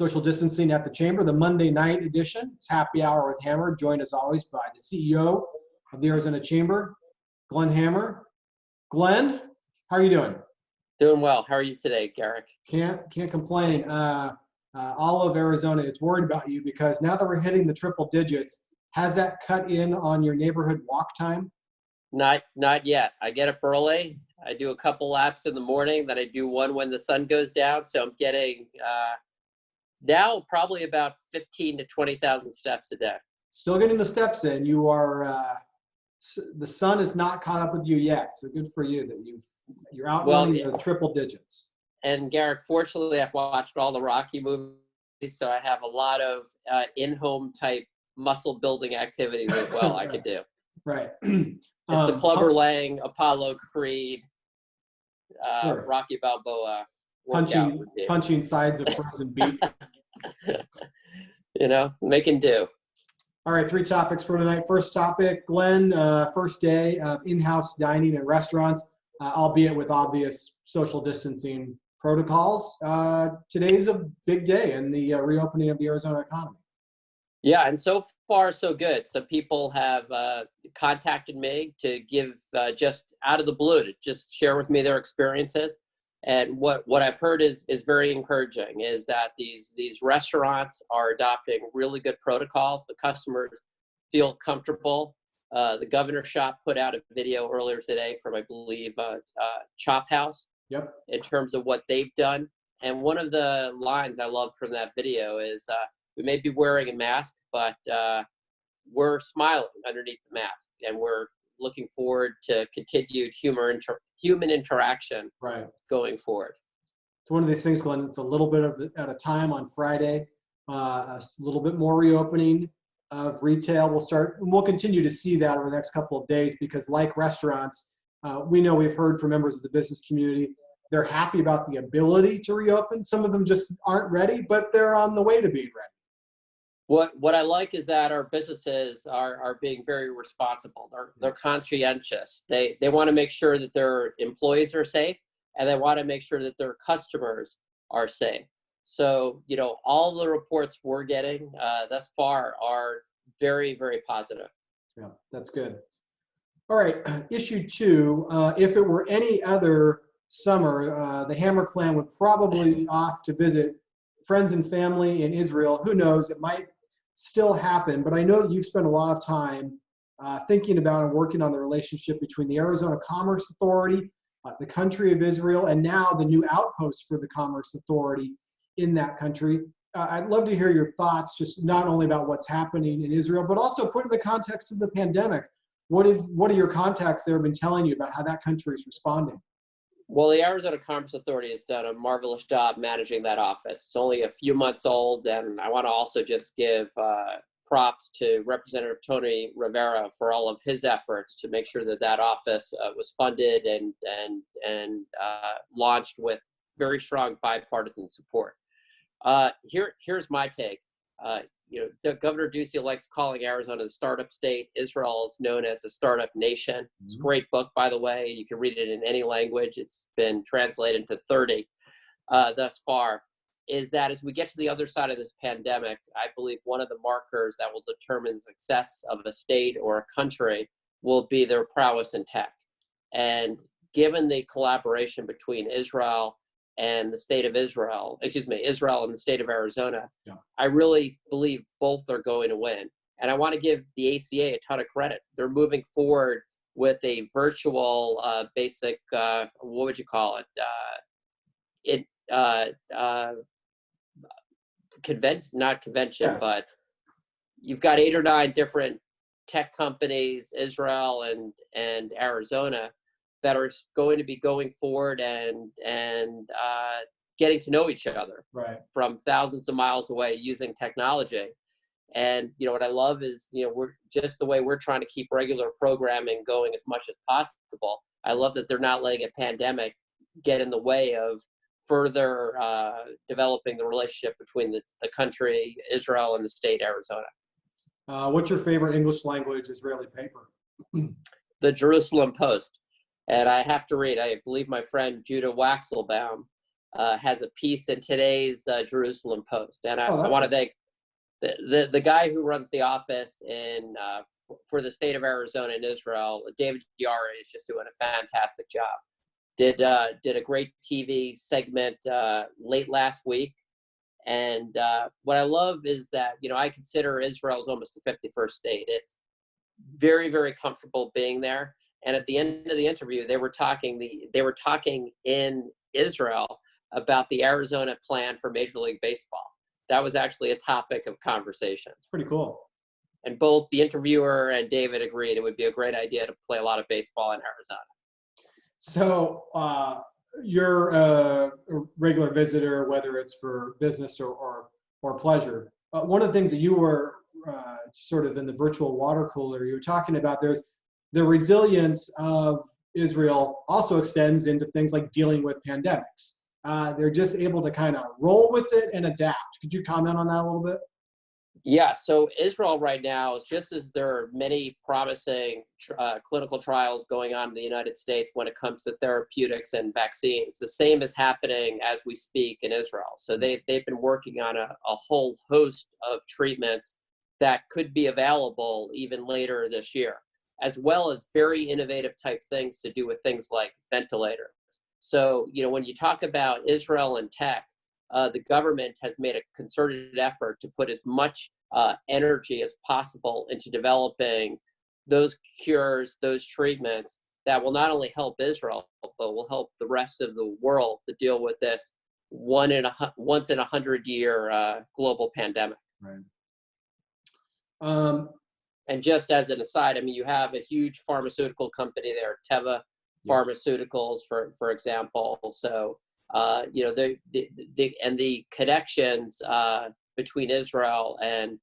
social distancing at the Chamber, the Monday night edition. It's Happy Hour with Hammer, joined as always by the CEO of the Arizona Chamber, Glenn Hammer. Glenn, how are you doing? Doing well. How are you today, Garrick? Can't complain. All of Arizona is worried about you because now that we're hitting the triple digits, has that cut in on your neighborhood walk time? Not yet. I get up early. I do a couple laps in the morning. Then I do one when the sun goes down. So I'm getting now probably about 15 to 20,000 steps a day. Still getting the steps in. You are the sun has not caught up with you yet. So good for you that you're out running the triple digits. And Garrick, fortunately, I've watched all the Rocky movies, so I have a lot of in-home type muscle building activities as well. I could do. Right. The Clubber Lang, Apollo Creed, sure. Rocky Balboa. Punching sides of frozen beef. Making do. All right, 3 topics for tonight. First topic, Glenn, first day of in-house dining in restaurants, albeit with obvious social distancing protocols. Today's a big day in the reopening of the Arizona economy. Yeah, and so far so good. Some people have contacted me to give just out of the blue to just share with me their experiences. And what I've heard is very encouraging, is that these restaurants are adopting really good protocols. The customers feel comfortable. The Governor Shop put out a video earlier today from, I believe, Chop House. Yep. In terms of what they've done. And one of the lines I love from that video is, we may be wearing a mask, but we're smiling underneath the mask, and we're looking forward to continued human interaction going forward. It's one of these things, Glenn. It's a little bit at a time on Friday, a little bit more reopening of retail. We'll continue to see that over the next couple of days because, like restaurants, we've heard from members of the business community, they're happy about the ability to reopen. Some of them just aren't ready, but they're on the way to being ready. What I like is that our businesses are being very responsible. They're conscientious. They want to make sure that their employees are safe, and they want to make sure that their customers are safe. So, all the reports we're getting thus far are very, very positive. Yeah, that's good. All right, issue 2, if it were any other summer, the Hammer clan would probably be off to visit friends and family in Israel. Who knows, it might still happen, but I know that you've spent a lot of time thinking about and working on the relationship between the Arizona Commerce Authority, the country of Israel, and now the new outpost for the Commerce Authority in that country. I'd love to hear your thoughts, just not only about what's happening in Israel, but also put in the context of the pandemic. What are your contacts there been telling you about how that country is responding? Well, the Arizona Commerce Authority has done a marvelous job managing that office. It's only a few months old, and I want to also just give props to Representative Tony Rivera for all of his efforts to make sure that office was funded and launched with very strong bipartisan support. Here's my take. Governor Ducey likes calling Arizona the startup state. Israel is known as the startup nation. It's a great book, by the way. You can read it in any language. It's been translated into 30 thus far. Is that as we get to the other side of this pandemic, I believe one of the markers that will determine the success of a state or a country will be their prowess in tech. And given the collaboration between Israel and the state of Israel and the state of Arizona, I really believe both are going to win. And I want to give the ACA a ton of credit. They're moving forward with a virtual basic, what would you call it? Not convention, but you've got 8 or 9 different tech companies, Israel and Arizona, that are going to be going forward and getting to know each other from thousands of miles away using technology. And what I love is we're just the way we're trying to keep regular programming going as much as possible. I love that they're not letting a pandemic get in the way of further developing the relationship between the country, Israel, and the state, Arizona. What's your favorite English language Israeli paper? The Jerusalem Post. And I have to read, I believe my friend Judah Waxelbaum has a piece in today's Jerusalem Post. And Oh, I that's want to right. thank the guy who runs the office in for the state of Arizona and Israel. David Yara is just doing a fantastic job. Did a great TV segment late last week. And what I love is that, I consider Israel as almost the 51st state. It's very, very comfortable being there. And at the end of the interview, they were talking in Israel about the Arizona plan for Major League Baseball. That was actually a topic of conversation. It's pretty cool. And both the interviewer and David agreed it would be a great idea to play a lot of baseball in Arizona. So you're a regular visitor, whether it's for business or pleasure. One of the things that you were sort of in the virtual water cooler, you were talking about, there's the resilience of Israel also extends into things like dealing with pandemics. They're just able to kind of roll with it and adapt. Could you comment on that a little bit? Yeah, so Israel right now, just as there are many promising clinical trials going on in the United States when it comes to therapeutics and vaccines, the same is happening as we speak in Israel. So they've been working on a whole host of treatments that could be available even later this year, as well as very innovative type things to do with things like ventilators. So, when you talk about Israel and tech, the government has made a concerted effort to put as much energy as possible into developing those cures, those treatments that will not only help Israel, but will help the rest of the world to deal with this once in 100-year global pandemic. Right. And just as an aside, you have a huge pharmaceutical company there, Teva Pharmaceuticals, for example. So, the connections between Israel and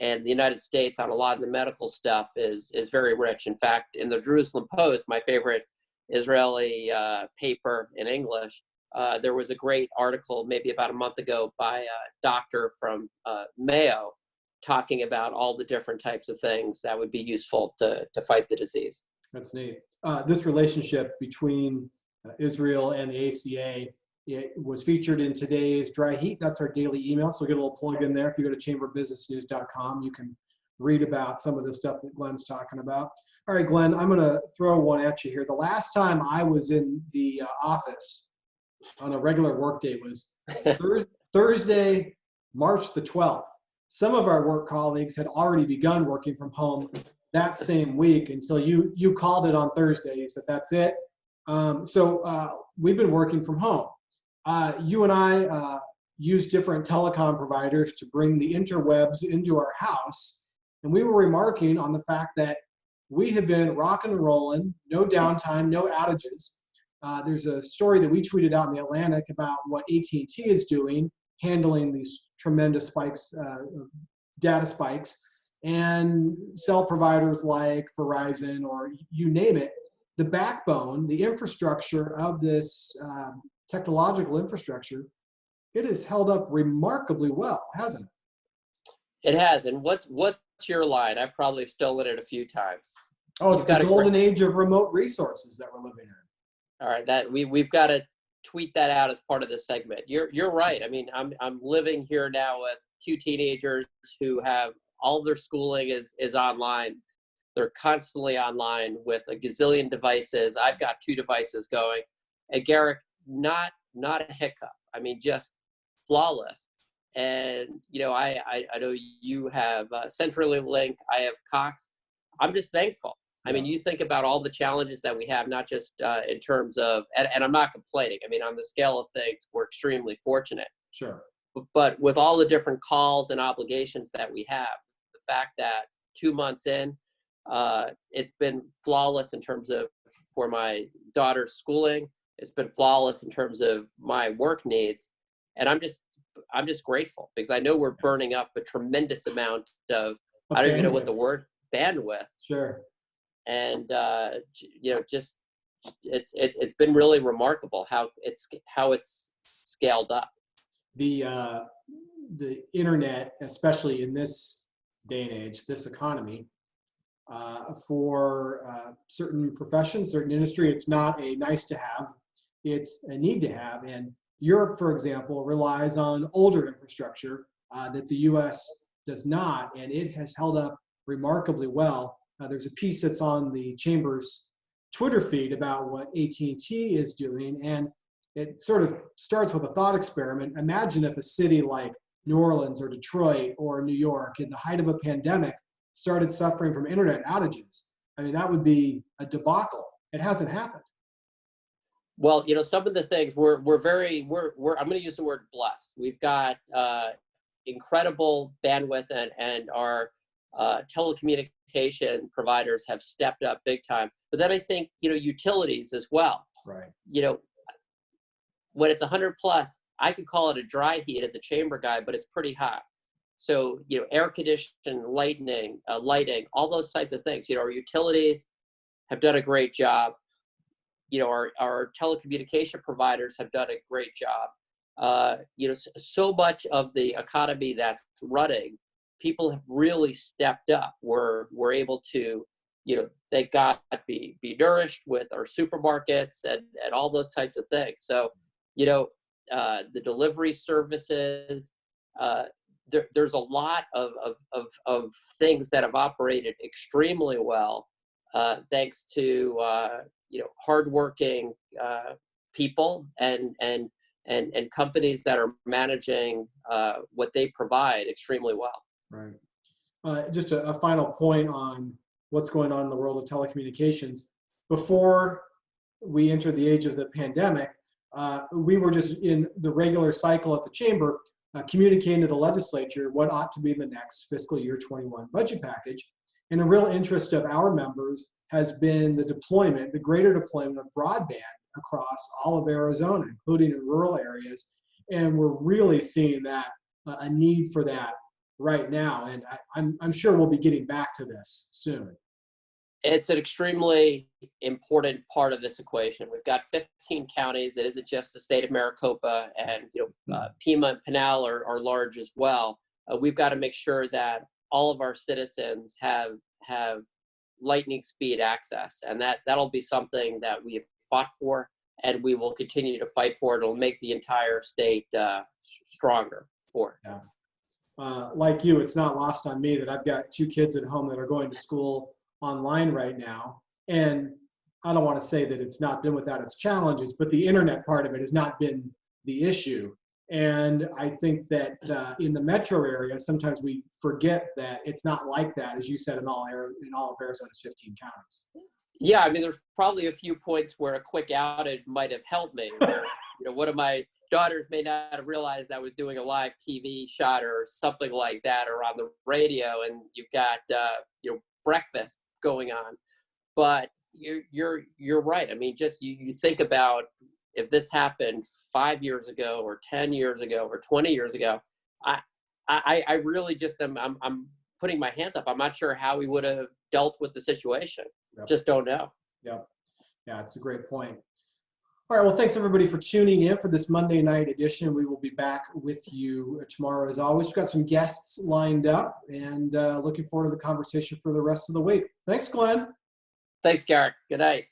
the United States on a lot of the medical stuff is very rich. In fact, in the Jerusalem Post, my favorite Israeli paper in English, there was a great article maybe about a month ago by a doctor from Mayo talking about all the different types of things that would be useful to fight the disease. That's neat. This relationship between Israel and the ACA, it was featured in today's Dry Heat. That's our daily email. So get a little plug in there. If you go to chamberbusinessnews.com, you can read about some of the stuff that Glenn's talking about. All right, Glenn, I'm going to throw one at you here. The last time I was in the office on a regular work day was Thursday, March the 12th. Some of our work colleagues had already begun working from home that same week until you called it on Thursday. You said, that's it. So we've been working from home. You and I use different telecom providers to bring the interwebs into our house. And we were remarking on the fact that we have been rocking and rolling, no downtime, no outages. There's a story that we tweeted out in the Atlantic about what AT&T is doing, handling these tremendous spikes, data spikes, and cell providers like Verizon or you name it. The backbone, the infrastructure of this technological infrastructure, it has held up remarkably well, hasn't it? It has. And what's your line? I've probably stolen it a few times. Oh, it's the golden age of remote resources that we're living in. All right, that we've got to tweet that out as part of this segment. You're right. I'm living here now with two teenagers who have all their schooling is online. They're constantly online with a gazillion devices. I've got 2 devices going. And Garrick, not a hiccup. Just flawless. And I know you have CenturyLink. I have Cox. I'm just thankful. You think about all the challenges that we have, not just in terms of, and I'm not complaining. On the scale of things, we're extremely fortunate. Sure. But with all the different calls and obligations that we have, the fact that 2 months in, it's been flawless in terms of for my daughter's schooling. It's been flawless in terms of my work needs, and I'm just grateful because I know we're burning up a tremendous amount of I don't even know what the word bandwidth. Sure. And just it's been really remarkable how it's scaled up. The internet, especially in this day and age, this economy, for certain professions, certain industry, it's not a nice to have, it's a need to have. And Europe, for example, relies on older infrastructure that the U.S. does not, and it has held up remarkably well. There's a piece that's on the Chamber's Twitter feed about what AT&T is doing, and it sort of starts with a thought experiment. Imagine if a city like New Orleans or Detroit or New York, in the height of a pandemic, started suffering from internet outages. I mean, that would be a debacle. It hasn't happened. Well, some of the things we're I'm going to use the word blessed. We've got incredible bandwidth, and our telecommunication providers have stepped up big time. But then I think, utilities as well. Right. When it's 100 plus, I could call it a dry heat as a chamber guy, but it's pretty hot. So, air conditioning, lighting, all those types of things. Our utilities have done a great job. Our telecommunication providers have done a great job. So much of the economy that's running, people have really stepped up. We're able to, they got to be nourished with our supermarkets and all those types of things. So, the delivery services, there's a lot of things that have operated extremely well, thanks to hardworking people and companies that are managing what they provide extremely well. Right. Just a final point on what's going on in the world of telecommunications. Before we entered the age of the pandemic, we were just in the regular cycle at the chamber, communicating to the legislature what ought to be the next fiscal year 21 budget package. And the real interest of our members has been the greater deployment of broadband across all of Arizona, including in rural areas. And we're really seeing that, a need for that right now. And I'm sure we'll be getting back to this soon. It's an extremely important part of this equation. We've got 15 counties. It isn't just the state of Maricopa, and Pima and Pinal are large as well. We've got to make sure that all of our citizens have lightning speed access, and that'll be something that we've fought for, and we will continue to fight for. It'll make the entire state stronger for it. Yeah. Like you, it's not lost on me that I've got 2 kids at home that are going to school online right now. And I don't want to say that it's not been without its challenges, but the internet part of it has not been the issue. And I think that in the metro area, sometimes we forget that it's not like that, as you said, in all of Arizona's 15 counties. Yeah, I mean, there's probably a few points where a quick outage might have helped me. Where, one of my daughters may not have realized I was doing a live TV shot or something like that, or on the radio, and you've got breakfast going on. But you're right. I mean, just you think about if this happened 5 years ago or 10 years ago or 20 years ago, I really just I'm putting my hands up. I'm not sure how we would have dealt with the situation. Yep. Just don't know. Yep. Yeah, it's a great point. All right. Well, thanks everybody for tuning in for this Monday night edition. We will be back with you tomorrow as always. We've got some guests lined up, and looking forward to the conversation for the rest of the week. Thanks, Glenn. Thanks, Garrick. Good night.